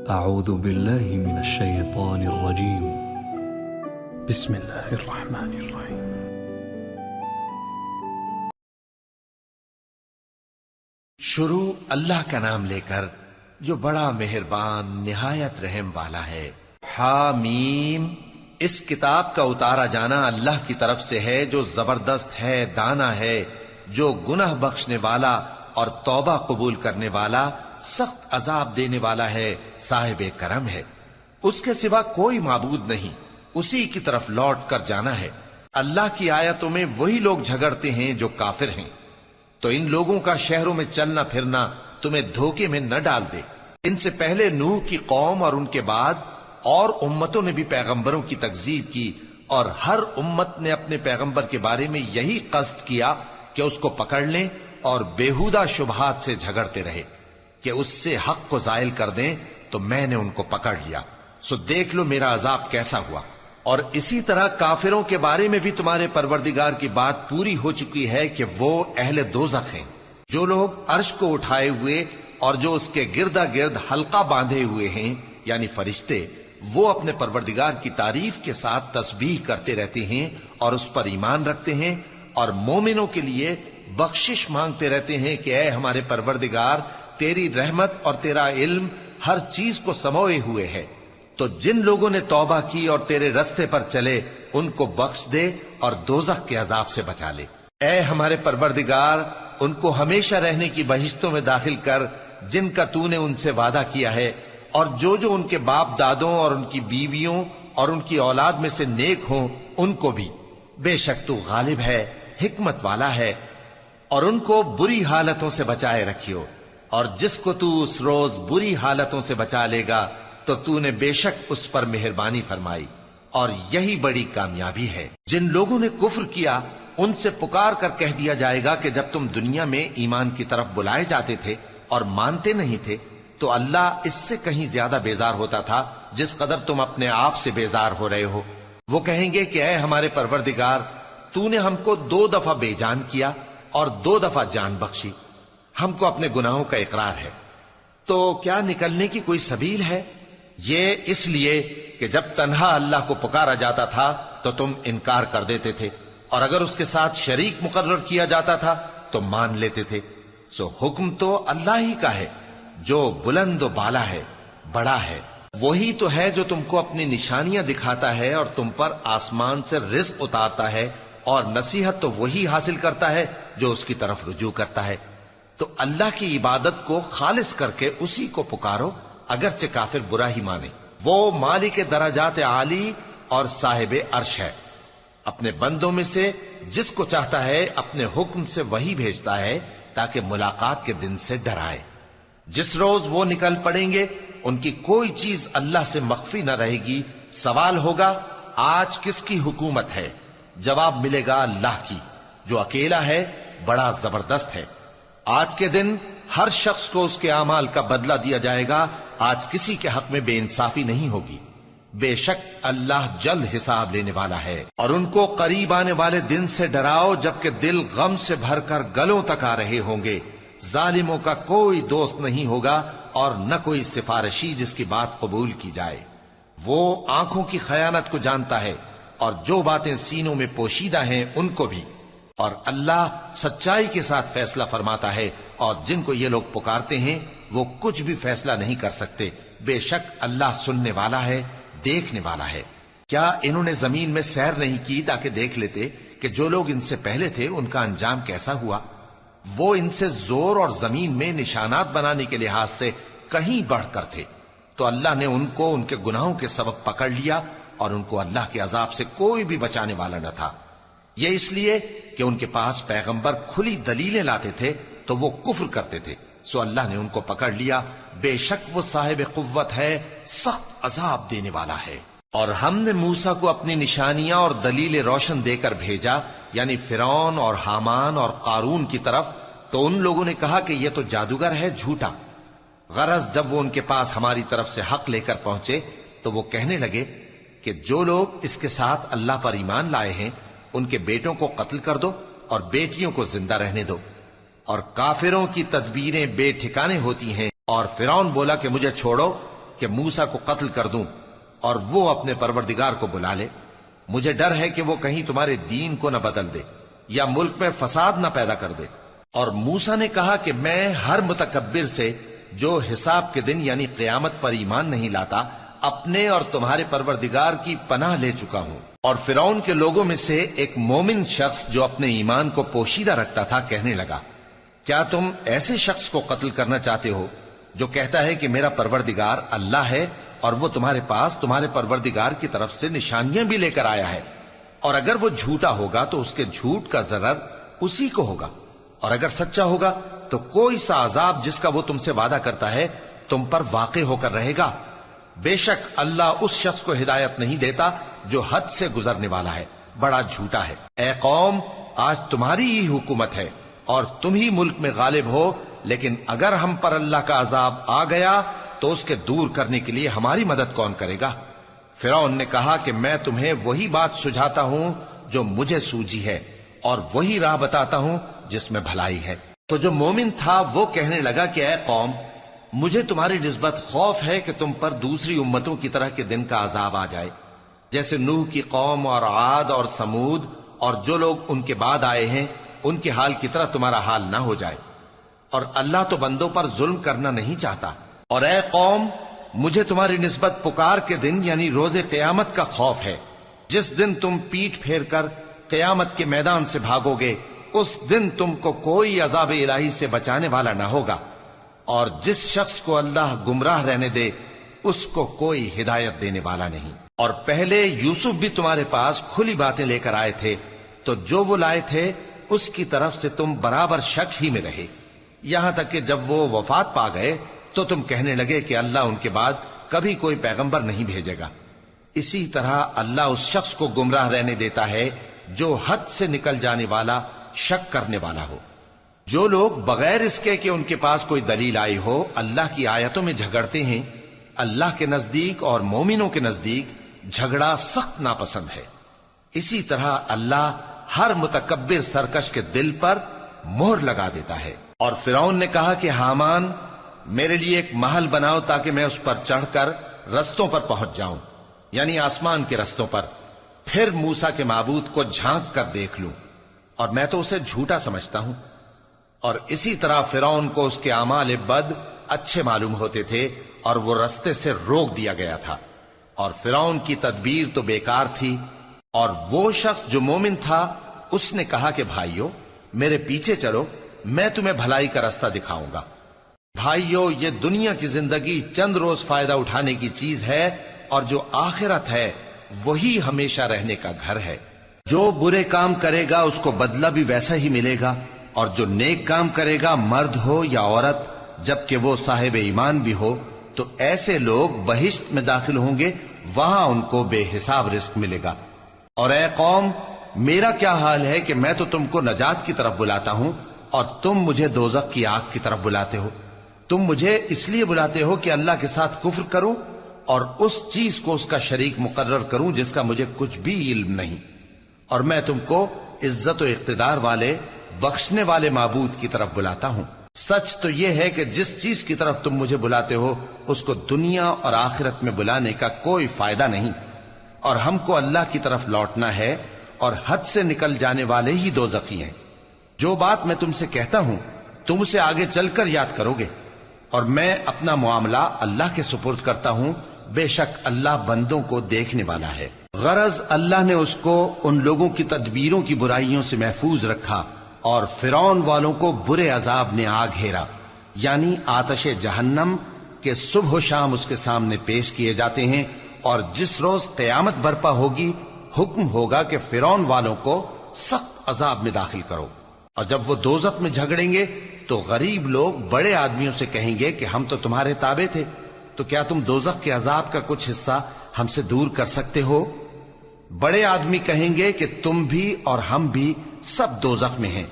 أعوذ بالله من الشيطان الرجيم. بسم الله الرحمن الرحيم. شروع اللہ کا نام لے کر جو بڑا مہربان نہایت رحم والا ہے. حامیم. اس کتاب کا اتارا جانا اللہ کی طرف سے ہے جو زبردست ہے، دانا ہے، جو گناہ بخشنے والا اور توبہ قبول کرنے والا، سخت عذاب دینے والا ہے، صاحب کرم ہے. اس کے سوا کوئی معبود نہیں، اسی کی طرف لوٹ کر جانا ہے. اللہ کی آیتوں میں وہی لوگ جھگڑتے ہیں جو کافر ہیں، تو ان لوگوں کا شہروں میں چلنا پھرنا تمہیں دھوکے میں نہ ڈال دے. ان سے پہلے نوح کی قوم اور ان کے بعد اور امتوں نے بھی پیغمبروں کی تکذیب کی، اور ہر امت نے اپنے پیغمبر کے بارے میں یہی قصد کیا کہ اس کو پکڑ لیں اور بیہودہ شبہات سے جھگڑتے رہے کہ اس سے حق کو زائل کر دیں. تو میں نے ان کو پکڑ لیا، سو دیکھ لو میرا عذاب کیسا ہوا. اور اسی طرح کافروں کے بارے میں بھی تمہارے پروردگار کی بات پوری ہو چکی ہے کہ وہ اہل دوزخ ہیں. جو لوگ عرش کو اٹھائے ہوئے اور جو اس کے گردا گرد حلقہ باندھے ہوئے ہیں یعنی فرشتے، وہ اپنے پروردگار کی تعریف کے ساتھ تسبیح کرتے رہتے ہیں اور اس پر ایمان رکھتے ہیں، اور مومنوں کے لیے بخشش مانگتے رہتے ہیں کہ اے ہمارے پروردگار، تیری رحمت اور تیرا علم ہر چیز کو سموئے ہوئے ہے. تو جن لوگوں نے توبہ کی اور تیرے رستے پر چلے ان کو بخش دے اور دوزخ کے عذاب سے بچا لے. اے ہمارے پروردگار، ان کو ہمیشہ رہنے کی بہشتوں میں داخل کر جن کا تو نے ان سے وعدہ کیا ہے، اور جو جو ان کے باپ دادوں اور ان کی بیویوں اور ان کی اولاد میں سے نیک ہوں ان کو بھی. بے شک تو غالب ہے، حکمت والا ہے. اور ان کو بری حالتوں سے بچائے رکھیو، اور جس کو تو اس روز بری حالتوں سے بچا لے گا تو نے بے شک اس پر مہربانی فرمائی، اور یہی بڑی کامیابی ہے. جن لوگوں نے کفر کیا ان سے پکار کر کہہ دیا جائے گا کہ جب تم دنیا میں ایمان کی طرف بلائے جاتے تھے اور مانتے نہیں تھے تو اللہ اس سے کہیں زیادہ بیزار ہوتا تھا جس قدر تم اپنے آپ سے بیزار ہو رہے ہو. وہ کہیں گے کہ اے ہمارے پروردگار، تو نے ہم کو 2 دفعہ بے جان کیا اور 2 دفعہ جان بخشی. ہم کو اپنے گناہوں کا اقرار ہے، تو کیا نکلنے کی کوئی سبیل ہے؟ یہ اس لیے کہ جب تنہا اللہ کو پکارا جاتا تھا تو تم انکار کر دیتے تھے، اور اگر اس کے ساتھ شریک مقرر کیا جاتا تھا تو مان لیتے تھے. سو حکم تو اللہ ہی کا ہے جو بلند و بالا ہے، بڑا ہے. وہی تو ہے جو تم کو اپنی نشانیاں دکھاتا ہے اور تم پر آسمان سے رزق اتارتا ہے، اور نصیحت تو وہی حاصل کرتا ہے جو اس کی طرف رجوع کرتا ہے. تو اللہ کی عبادت کو خالص کر کے اسی کو پکارو، اگرچہ کافر برا ہی مانے. وہ مالک درجات عالی اور صاحب عرش ہے. اپنے بندوں میں سے جس کو چاہتا ہے اپنے حکم سے وہی بھیجتا ہے تاکہ ملاقات کے دن سے ڈرائے. جس روز وہ نکل پڑیں گے ان کی کوئی چیز اللہ سے مخفی نہ رہے گی. سوال ہوگا آج کس کی حکومت ہے؟ جواب ملے گا اللہ کی، جو اکیلا ہے، بڑا زبردست ہے. آج کے دن ہر شخص کو اس کے اعمال کا بدلہ دیا جائے گا. آج کسی کے حق میں بے انصافی نہیں ہوگی. بے شک اللہ جلد حساب لینے والا ہے. اور ان کو قریب آنے والے دن سے ڈراؤ جبکہ دل غم سے بھر کر گلوں تک آ رہے ہوں گے. ظالموں کا کوئی دوست نہیں ہوگا اور نہ کوئی سفارشی جس کی بات قبول کی جائے. وہ آنکھوں کی خیانت کو جانتا ہے اور جو باتیں سینوں میں پوشیدہ ہیں ان کو بھی. اور اللہ سچائی کے ساتھ فیصلہ فرماتا ہے، اور جن کو یہ لوگ پکارتے ہیں وہ کچھ بھی فیصلہ نہیں کر سکتے. بے شک اللہ سننے والا ہے، دیکھنے والا ہے. کیا انہوں نے زمین میں سیر نہیں کی تاکہ دیکھ لیتے کہ جو لوگ ان سے پہلے تھے ان کا انجام کیسا ہوا؟ وہ ان سے زور اور زمین میں نشانات بنانے کے لحاظ سے کہیں بڑھ کر تھے. تو اللہ نے ان کو ان کے گناہوں کے سبب پکڑ لیا، اور ان کو اللہ کے عذاب سے کوئی بھی بچانے والا نہ تھا. یہ اس لیے کہ ان کے پاس پیغمبر کھلی دلیلیں لاتے تھے تو وہ کفر کرتے تھے. سو اللہ نے ان کو پکڑ لیا. بے شک وہ صاحب قوت ہے، سخت عذاب دینے والا ہے. اور ہم نے موسیٰ کو اپنی نشانیاں اور دلیل روشن دے کر بھیجا، یعنی فرعون اور حامان اور قارون کی طرف. تو ان لوگوں نے کہا کہ یہ تو جادوگر ہے، جھوٹا. غرض جب وہ ان کے پاس ہماری طرف سے حق لے کر پہنچے تو وہ کہنے لگے کہ جو لوگ اس کے ساتھ اللہ پر ایمان لائے ہیں ان کے بیٹوں کو قتل کر دو اور بیٹیوں کو زندہ رہنے دو. اور کافروں کی تدبیریں بے ٹھکانے ہوتی ہیں. اور فرعون بولا کہ مجھے چھوڑو، کہ موسیٰ کو قتل کر دوں اور وہ اپنے پروردگار کو بلا لے؟ مجھے ڈر ہے کہ وہ کہیں تمہارے دین کو نہ بدل دے یا ملک میں فساد نہ پیدا کر دے۔ اور موسیٰ نے کہا کہ میں ہر متکبر سے جو حساب کے دن یعنی قیامت پر ایمان نہیں لاتا اپنے اور تمہارے پروردگار کی پناہ لے چکا ہوں۔ اور فرعون کے لوگوں میں سے ایک مومن شخص جو اپنے ایمان کو پوشیدہ رکھتا تھا کہنے لگا، کیا تم ایسے شخص کو قتل کرنا چاہتے ہو جو کہتا ہے کہ میرا پروردگار اللہ ہے اور وہ تمہارے پاس تمہارے پروردگار کی طرف سے نشانیاں بھی لے کر آیا ہے؟ اور اگر وہ جھوٹا ہوگا تو اس کے جھوٹ کا ضرر اسی کو ہوگا، اور اگر سچا ہوگا تو کوئی سا عذاب جس کا وہ تم سے وعدہ کرتا ہے تم پر واقع ہو کر رہے گا۔ بے شک اللہ اس شخص کو ہدایت نہیں دیتا جو حد سے گزرنے والا ہے، بڑا جھوٹا ہے۔ اے قوم، آج تمہاری ہی حکومت ہے اور تم ہی ملک میں غالب ہو، لیکن اگر ہم پر اللہ کا عذاب آ گیا تو اس کے دور کرنے کے لیے ہماری مدد کون کرے گا؟ فرعون نے کہا کہ میں تمہیں وہی بات سجھاتا ہوں جو مجھے سوجی ہے اور وہی راہ بتاتا ہوں جس میں بھلائی ہے۔ تو جو مومن تھا وہ کہنے لگا کہ اے قوم، مجھے تمہاری نسبت خوف ہے کہ تم پر دوسری امتوں کی طرح کے دن کا عذاب آ جائے، جیسے نوح کی قوم اور عاد اور سمود اور جو لوگ ان کے بعد آئے ہیں ان کے حال کی طرح تمہارا حال نہ ہو جائے۔ اور اللہ تو بندوں پر ظلم کرنا نہیں چاہتا۔ اور اے قوم، مجھے تمہاری نسبت پکار کے دن یعنی روز قیامت کا خوف ہے، جس دن تم پیٹ پھیر کر قیامت کے میدان سے بھاگو گے، اس دن تم کو کوئی عذاب الہی سے بچانے والا نہ ہوگا، اور جس شخص کو اللہ گمراہ رہنے دے اس کو کوئی ہدایت دینے والا نہیں۔ اور پہلے یوسف بھی تمہارے پاس کھلی باتیں لے کر آئے تھے، تو جو وہ لائے تھے اس کی طرف سے تم برابر شک ہی میں رہے، یہاں تک کہ جب وہ وفات پا گئے تو تم کہنے لگے کہ اللہ ان کے بعد کبھی کوئی پیغمبر نہیں بھیجے گا۔ اسی طرح اللہ اس شخص کو گمراہ رہنے دیتا ہے جو حد سے نکل جانے والا، شک کرنے والا ہو۔ جو لوگ بغیر اس کے کہ ان کے پاس کوئی دلیل آئی ہو اللہ کی آیتوں میں جھگڑتے ہیں، اللہ کے نزدیک اور مومنوں کے نزدیک جھگڑا سخت ناپسند ہے۔ اسی طرح اللہ ہر متکبر سرکش کے دل پر مہر لگا دیتا ہے۔ اور فرعون نے کہا کہ حامان، میرے لیے ایک محل بناؤ تاکہ میں اس پر چڑھ کر رستوں پر پہنچ جاؤں، یعنی آسمان کے رستوں پر، پھر موسیٰ کے معبود کو جھانک کر دیکھ لوں، اور میں تو اسے جھوٹا سمجھتا ہوں۔ اور اسی طرح فرعون کو اس کے اعمال بد اچھے معلوم ہوتے تھے اور وہ رستے سے روک دیا گیا تھا، اور فرعون کی تدبیر تو بیکار تھی۔ اور وہ شخص جو مومن تھا اس نے کہا کہ بھائیو، میرے پیچھے چلو، میں تمہیں بھلائی کا رستہ دکھاؤں گا۔ بھائیو، یہ دنیا کی زندگی چند روز فائدہ اٹھانے کی چیز ہے، اور جو آخرت ہے وہی ہمیشہ رہنے کا گھر ہے۔ جو برے کام کرے گا اس کو بدلہ بھی ویسا ہی ملے گا، اور جو نیک کام کرے گا، مرد ہو یا عورت، جبکہ وہ صاحب ایمان بھی ہو، تو ایسے لوگ بہشت میں داخل ہوں گے، وہاں ان کو بے حساب رزق ملے گا۔ اور اے قوم، میرا کیا حال ہے کہ میں تو تم کو نجات کی طرف بلاتا ہوں اور تم مجھے دوزخ کی آگ کی طرف بلاتے ہو۔ تم مجھے اس لیے بلاتے ہو کہ اللہ کے ساتھ کفر کروں اور اس چیز کو اس کا شریک مقرر کروں جس کا مجھے کچھ بھی علم نہیں، اور میں تم کو عزت و اقتدار والے، بخشنے والے معبود کی طرف بلاتا ہوں۔ سچ تو یہ ہے کہ جس چیز کی طرف تم مجھے بلاتے ہو اس کو دنیا اور آخرت میں بلانے کا کوئی فائدہ نہیں، اور ہم کو اللہ کی طرف لوٹنا ہے، اور حد سے نکل جانے والے ہی دوزخی ہیں۔ جو بات میں تم سے کہتا ہوں تم اسے آگے چل کر یاد کرو گے، اور میں اپنا معاملہ اللہ کے سپرد کرتا ہوں، بے شک اللہ بندوں کو دیکھنے والا ہے۔ غرض اللہ نے اس کو ان لوگوں کی تدبیروں کی برائیوں سے محفوظ رکھا، اور فرعون والوں کو برے عذاب نے آ گھیرا، یعنی آتش جہنم کے صبح و شام اس کے سامنے پیش کیے جاتے ہیں، اور جس روز قیامت برپا ہوگی حکم ہوگا کہ فرعون والوں کو سخت عذاب میں داخل کرو۔ اور جب وہ دوزخ میں جھگڑیں گے تو غریب لوگ بڑے آدمیوں سے کہیں گے کہ ہم تو تمہارے تابع تھے، تو کیا تم دوزخ کے عذاب کا کچھ حصہ ہم سے دور کر سکتے ہو؟ بڑے آدمی کہیں گے کہ تم بھی اور ہم بھی سب دوزخ میں ہیں،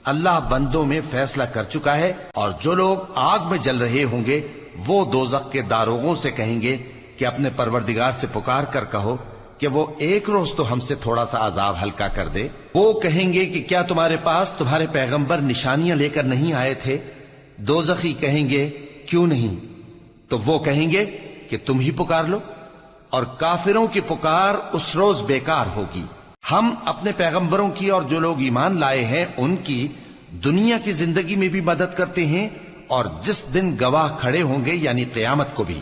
اللہ بندوں میں فیصلہ کر چکا ہے۔ اور جو لوگ آگ میں جل رہے ہوں گے وہ دوزخ کے داروغوں سے کہیں گے کہ اپنے پروردگار سے پکار کر کہو کہ وہ ایک روز تو ہم سے تھوڑا سا عذاب ہلکا کر دے۔ وہ کہیں گے کہ کیا تمہارے پاس تمہارے پیغمبر نشانیاں لے کر نہیں آئے تھے؟ دوزخی کہیں گے کیوں نہیں؟ تو وہ کہیں گے کہ تم ہی پکار لو، اور کافروں کی پکار اس روز بیکار ہوگی۔ ہم اپنے پیغمبروں کی اور جو لوگ ایمان لائے ہیں ان کی دنیا کی زندگی میں بھی مدد کرتے ہیں، اور جس دن گواہ کھڑے ہوں گے یعنی قیامت کو بھی،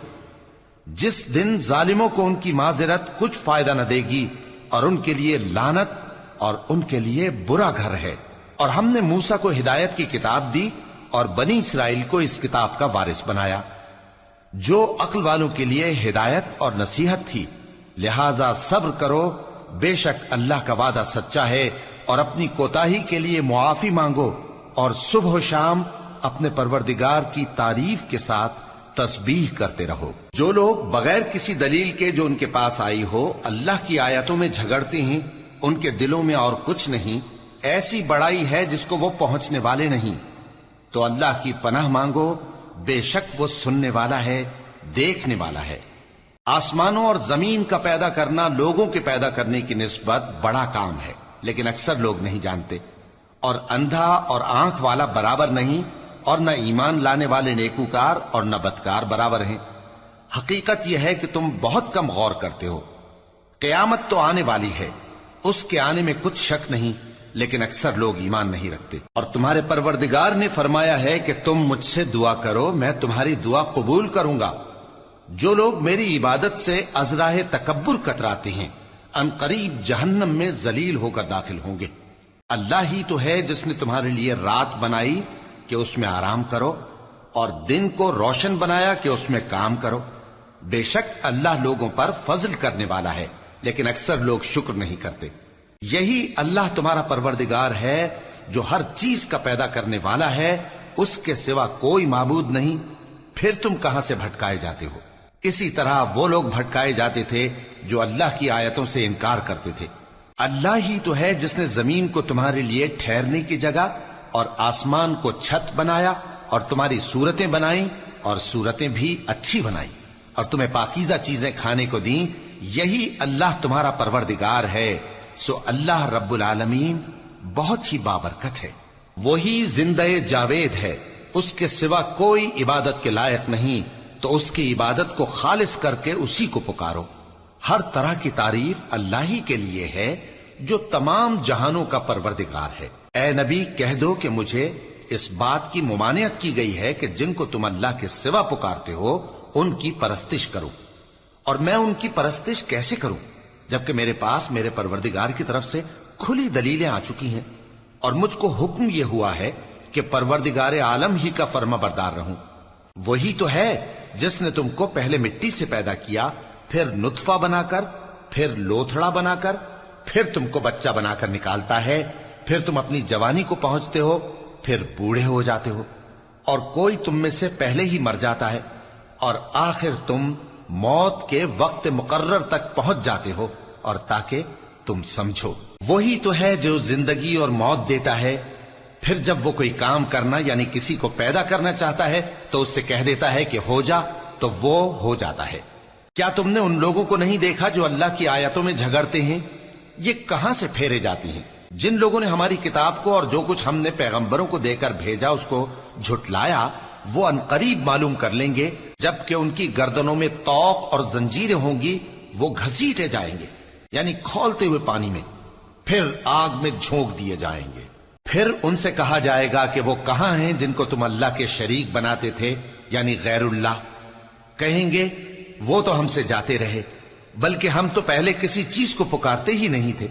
جس دن ظالموں کو ان کی معذرت کچھ فائدہ نہ دے گی، اور ان کے لیے لعنت اور ان کے لیے برا گھر ہے۔ اور ہم نے موسیٰ کو ہدایت کی کتاب دی اور بنی اسرائیل کو اس کتاب کا وارث بنایا، جو عقل والوں کے لیے ہدایت اور نصیحت تھی۔ لہذا صبر کرو، بے شک اللہ کا وعدہ سچا ہے، اور اپنی کوتاہی کے لیے معافی مانگو، اور صبح و شام اپنے پروردگار کی تعریف کے ساتھ تسبیح کرتے رہو۔ جو لوگ بغیر کسی دلیل کے جو ان کے پاس آئی ہو اللہ کی آیتوں میں جھگڑتے ہیں، ان کے دلوں میں اور کچھ نہیں، ایسی بڑائی ہے جس کو وہ پہنچنے والے نہیں۔ تو اللہ کی پناہ مانگو، بے شک وہ سننے والا ہے، دیکھنے والا ہے۔ آسمانوں اور زمین کا پیدا کرنا لوگوں کے پیدا کرنے کی نسبت بڑا کام ہے، لیکن اکثر لوگ نہیں جانتے۔ اور اندھا اور آنکھ والا برابر نہیں، اور نہ ایمان لانے والے نیکوکار اور نہ بدکار برابر ہیں۔ حقیقت یہ ہے کہ تم بہت کم غور کرتے ہو۔ قیامت تو آنے والی ہے، اس کے آنے میں کچھ شک نہیں، لیکن اکثر لوگ ایمان نہیں رکھتے۔ اور تمہارے پروردگار نے فرمایا ہے کہ تم مجھ سے دعا کرو، میں تمہاری دعا قبول کروں گا۔ جو لوگ میری عبادت سے ازراہ تکبر کتراتے ہیں، ان قریب جہنم میں ذلیل ہو کر داخل ہوں گے۔ اللہ ہی تو ہے جس نے تمہارے لیے رات بنائی کہ اس میں آرام کرو، اور دن کو روشن بنایا کہ اس میں کام کرو۔ بے شک اللہ لوگوں پر فضل کرنے والا ہے، لیکن اکثر لوگ شکر نہیں کرتے۔ یہی اللہ تمہارا پروردگار ہے جو ہر چیز کا پیدا کرنے والا ہے، اس کے سوا کوئی معبود نہیں، پھر تم کہاں سے بھٹکائے جاتے ہو؟ اسی طرح وہ لوگ بھٹکائے جاتے تھے جو اللہ کی آیتوں سے انکار کرتے تھے۔ اللہ ہی تو ہے جس نے زمین کو تمہارے لیے ٹھہرنے کی جگہ اور آسمان کو چھت بنایا، اور تمہاری صورتیں بنائیں اور صورتیں بھی اچھی بنائیں، اور تمہیں پاکیزہ چیزیں کھانے کو دیں۔ یہی اللہ تمہارا پروردگار ہے، سو اللہ رب العالمین بہت ہی بابرکت ہے۔ وہی زندہ جاوید ہے، اس کے سوا کوئی عبادت کے لائق نہیں، تو اس کی عبادت کو خالص کر کے اسی کو پکارو۔ ہر طرح کی تعریف اللہ ہی کے لیے ہے جو تمام جہانوں کا پروردگار ہے۔ اے نبی کہہ دو کہ مجھے اس بات کی ممانعت کی گئی ہے کہ جن کو تم اللہ کے سوا پکارتے ہو ان کی پرستش کرو، اور میں ان کی پرستش کیسے کروں جبکہ میرے پاس میرے پروردگار کی طرف سے کھلی دلیلیں آ چکی ہیں، اور مجھ کو حکم یہ ہوا ہے کہ پروردگار عالم ہی کا فرما بردار رہوں۔ وہی تو ہے جس نے تم کو پہلے مٹی سے پیدا کیا، پھر نطفہ بنا کر، پھر لوتھڑا بنا کر، پھر تم کو بچہ بنا کر نکالتا ہے، پھر تم اپنی جوانی کو پہنچتے ہو، پھر بوڑھے ہو جاتے ہو، اور کوئی تم میں سے پہلے ہی مر جاتا ہے، اور آخر تم موت کے وقت مقرر تک پہنچ جاتے ہو، اور تاکہ تم سمجھو۔ وہی تو ہے جو زندگی اور موت دیتا ہے، پھر جب وہ کوئی کام کرنا یعنی کسی کو پیدا کرنا چاہتا ہے تو اس سے کہہ دیتا ہے کہ ہو جا، تو وہ ہو جاتا ہے۔ کیا تم نے ان لوگوں کو نہیں دیکھا جو اللہ کی آیتوں میں جھگڑتے ہیں؟ یہ کہاں سے پھیرے جاتی ہیں؟ جن لوگوں نے ہماری کتاب کو اور جو کچھ ہم نے پیغمبروں کو دے کر بھیجا اس کو جھٹلایا، وہ انقریب معلوم کر لیں گے جبکہ ان کی گردنوں میں طوق اور زنجیریں ہوں گی، وہ گھسیٹے جائیں گے یعنی کھولتے ہوئے پانی میں، پھر آگ میں جھونک دیے جائیں گے۔ پھر ان سے کہا جائے گا کہ وہ کہاں ہیں جن کو تم اللہ کے شریک بناتے تھے یعنی غیر اللہ؟ کہیں گے وہ تو ہم سے جاتے رہے، بلکہ ہم تو پہلے کسی چیز کو پکارتے ہی نہیں تھے۔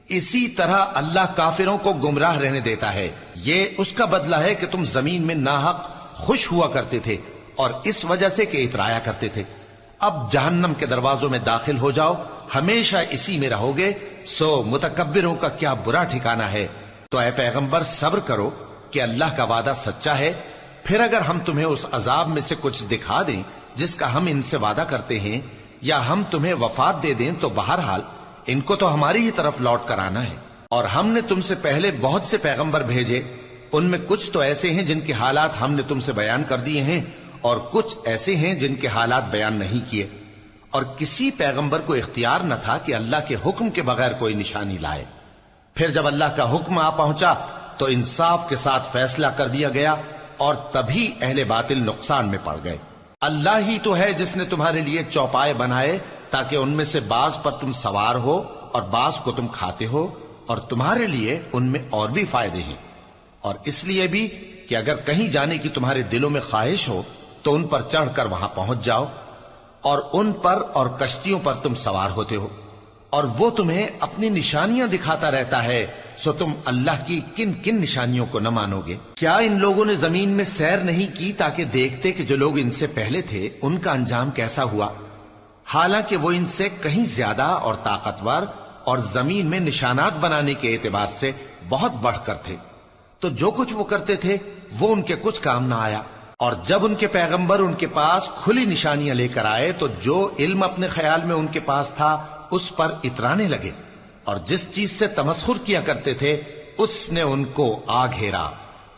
اسی طرح اللہ کافروں کو گمراہ رہنے دیتا ہے، یہ اس کا بدلہ ہے کہ تم زمین میں ناحق خوش ہوا کرتے تھے اور اس وجہ سے کہ اترایا کرتے تھے۔ اب جہنم کے دروازوں میں داخل ہو جاؤ، ہمیشہ اسی میں رہو گے، سو متکبروں کا کیا برا ٹھکانہ ہے۔ تو اے پیغمبر صبر کرو کہ اللہ کا وعدہ سچا ہے، پھر اگر ہم تمہیں اس عذاب میں سے کچھ دکھا دیں جس کا ہم ان سے وعدہ کرتے ہیں، یا ہم تمہیں وفات دے دیں، تو بہرحال ان کو تو ہماری ہی طرف لوٹ کر آنا ہے۔ اور ہم نے تم سے پہلے بہت سے پیغمبر بھیجے، ان میں کچھ تو ایسے ہیں جن کے حالات ہم نے تم سے بیان کر دیے ہیں، اور کچھ ایسے ہیں جن کے حالات بیان نہیں کیے، اور کسی پیغمبر کو اختیار نہ تھا کہ اللہ کے حکم کے بغیر کوئی نشانی لائے۔ پھر جب اللہ کا حکم آ پہنچا تو انصاف کے ساتھ فیصلہ کر دیا گیا، اور تبھی اہل باطل نقصان میں پڑ گئے۔ اللہ ہی تو ہے جس نے تمہارے لیے چوپائے بنائے تاکہ ان میں سے بعض پر تم سوار ہو اور بعض کو تم کھاتے ہو، اور تمہارے لیے ان میں اور بھی فائدے ہیں، اور اس لیے بھی کہ اگر کہیں جانے کی تمہارے دلوں میں خواہش ہو تو ان پر چڑھ کر وہاں پہنچ جاؤ، اور ان پر اور کشتیوں پر تم سوار ہوتے ہو، اور وہ تمہیں اپنی نشانیاں دکھاتا رہتا ہے، سو تم اللہ کی کن کن نشانیوں کو نہ مانو گے؟ کیا ان لوگوں نے زمین میں سیر نہیں کی تاکہ دیکھتے کہ جو لوگ ان سے پہلے تھے ان کا انجام کیسا ہوا، حالانکہ وہ ان سے کہیں زیادہ اور طاقتور اور زمین میں نشانات بنانے کے اعتبار سے بہت بڑھ کر تھے، تو جو کچھ وہ کرتے تھے وہ ان کے کچھ کام نہ آیا۔ اور جب ان کے پیغمبر ان کے پاس کھلی نشانیاں لے کر آئے تو جو علم اپنے خیال میں ان کے پاس تھا اس پر اترانے لگے، اور جس چیز سے تمسخر کیا کرتے تھے اس نے ان کو آ گھیرا۔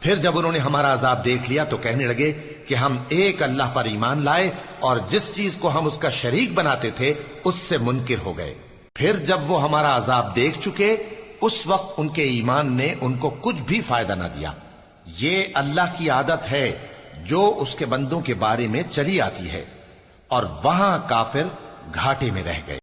پھر جب انہوں نے ہمارا عذاب دیکھ لیا تو کہنے لگے کہ ہم ایک اللہ پر ایمان لائے، اور جس چیز کو ہم اس کا شریک بناتے تھے اس سے منکر ہو گئے۔ پھر جب وہ ہمارا عذاب دیکھ چکے اس وقت ان کے ایمان نے ان کو کچھ بھی فائدہ نہ دیا۔ یہ اللہ کی عادت ہے جو اس کے بندوں کے بارے میں چلی آتی ہے، اور وہاں کافر گھاٹے میں رہ گئے۔